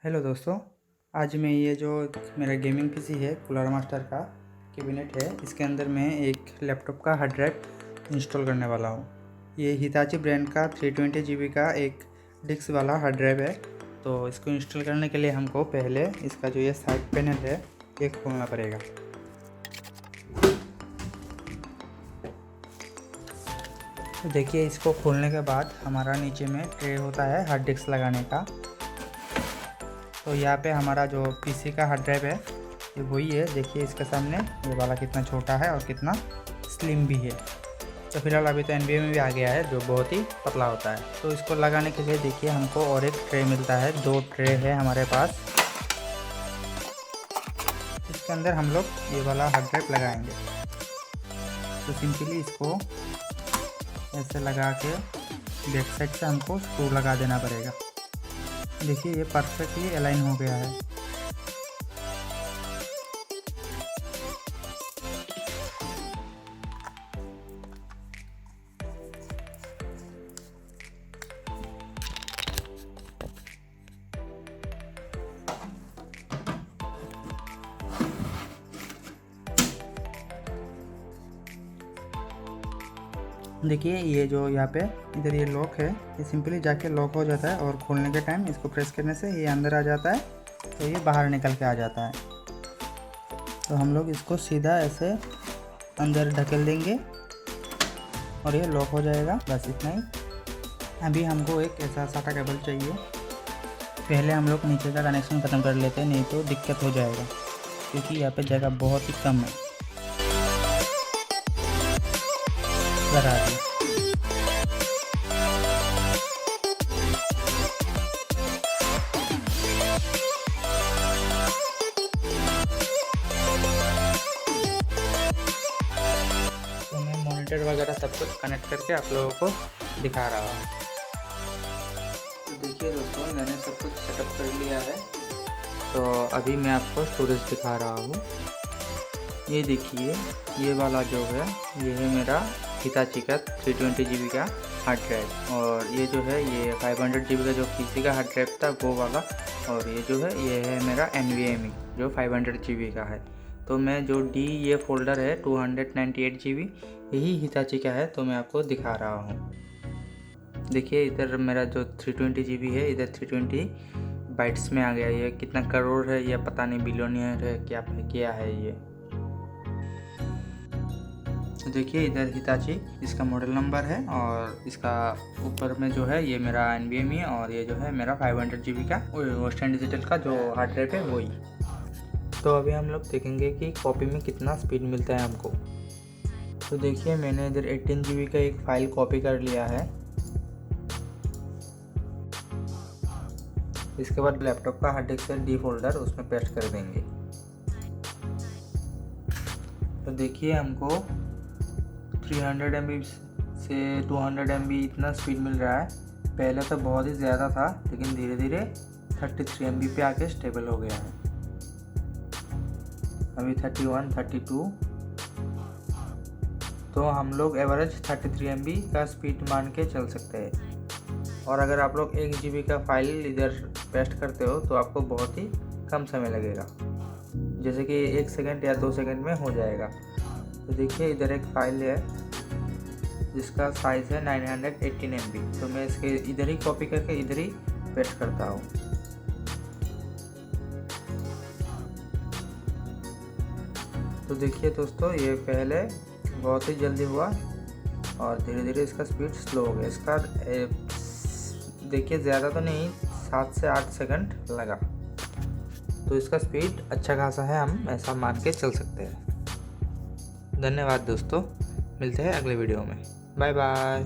Hello दोस्तों, आज मैं ये जो मेरा गेमिंग पीसी है कूलर मास्टर का कैबिनेट है, इसके अंदर मैं एक लैपटॉप का हार्ड ड्राइव इंस्टॉल करने वाला हूँ। ये हिताची ब्रांड का 320 GB का एक डिस्क वाला हार्ड ड्राइव है। तो इसको इंस्टॉल करने के लिए हमको पहले इसका जो ये साइड पैनल है ये खोलना पड़ेगा। तो देखिए, इसको खोलने के बाद हमारा नीचे में ट्रे होता है हार्ड डिस्क लगाने का। तो यहाँ पे हमारा जो पीसी का हार्ड ड्राइव है ये वही है। देखिए इसके सामने ये वाला कितना छोटा है और कितना स्लिम भी है। तो फिलहाल अभी तो NVMe में भी आ गया है जो बहुत ही पतला होता है। तो इसको लगाने के लिए देखिए हमको और एक ट्रे मिलता है, 2 ट्रे है हमारे पास। इसके अंदर हम लोग ये वाला हार्ड ड्राइव लगाएंगे। तो सिंपली इसको ऐसे लगा के बैक साइड से हमको स्क्रू लगा देना पड़ेगा। देखिए ये परफेक्टली अलाइन हो गया है। देखिए ये जो यहाँ पे इधर ये लॉक है, ये सिंपली जाके लॉक हो जाता है और खोलने के टाइम इसको प्रेस करने से ये अंदर आ जाता है, तो ये बाहर निकल के आ जाता है। तो हम लोग इसको सीधा ऐसे अंदर ढकेल देंगे और ये लॉक हो जाएगा। बस इतना ही। अभी हमको एक ऐसा साटा केबल चाहिए। पहले हम लोग नीचे का कनेक्शन ख़त्म कर लेते हैं, नहीं तो दिक्कत हो जाएगा, क्योंकि यहाँ पे जगह बहुत ही कम है। लगा दी। तो मैं मॉनिटर वगैरह सब कुछ कनेक्ट करके आप लोगों को दिखा रहा हूँ। देखिए दोस्तों, मैंने सब कुछ सेटअप कर लिया है। तो अभी मैं आपको स्टोरेज दिखा रहा हूँ। ये देखिए, ये वाला जो है ये है मेरा हिताची का 320 GB का हार्ड ड्राइव, और ये जो है ये 500 GB का जो पीसी का हार्ड ड्राइव था वो वाला, और ये जो है ये है मेरा NVMe जो 500 GB का है। तो मैं जो ये फोल्डर है 298 GB यही हिताची का है, तो मैं आपको दिखा रहा हूँ। देखिए इधर मेरा जो 320 GB है, इधर 320 बाइट्स में आ गया। ये कितना करोड़ है ये पता नहीं, बिलियनियर है क्या है ये। तो देखिए इधर हिताची इसका मॉडल नंबर है, और इसका ऊपर में जो है ये मेरा NVMe, और ये जो है मेरा 500 GB का वेस्टर्न डिजिटल का जो हार्ड ड्राइव है वही। तो अभी हम लोग देखेंगे कि कॉपी में कितना स्पीड मिलता है हमको। तो देखिए मैंने इधर 18 GB का एक फाइल कॉपी कर लिया है। इसके बाद लैपटॉप का हार्ड डिस्क से D फोल्डर उसमें पेस्ट कर देंगे। तो देखिए हमको 300 MB से 200 MB इतना स्पीड मिल रहा है। पहले तो बहुत ही ज़्यादा था, लेकिन धीरे धीरे 33 MB पे आके स्टेबल हो गया है। अभी 31, 32। तो हम लोग एवरेज 33 MB का स्पीड मान के चल सकते हैं। और अगर आप लोग 1 GB का फाइल इधर पेस्ट करते हो तो आपको बहुत ही कम समय लगेगा, जैसे कि 1 सेकंड या 2 सेकंड में हो जाएगा। तो देखिए इधर एक फाइल है जिसका साइज़ है 918 MB। तो मैं इसके इधर ही कॉपी करके इधर ही पेस्ट करता हूँ। तो देखिए दोस्तों, ये पहले बहुत ही जल्दी हुआ और धीरे धीरे इसका स्पीड स्लो हो गया। इसका देखिए ज़्यादा तो नहीं, 7 से 8 सेकंड लगा। तो इसका स्पीड अच्छा खासा है, हम ऐसा मान के चल सकते हैं। धन्यवाद दोस्तों, मिलते हैं अगले वीडियो में। Bye bye.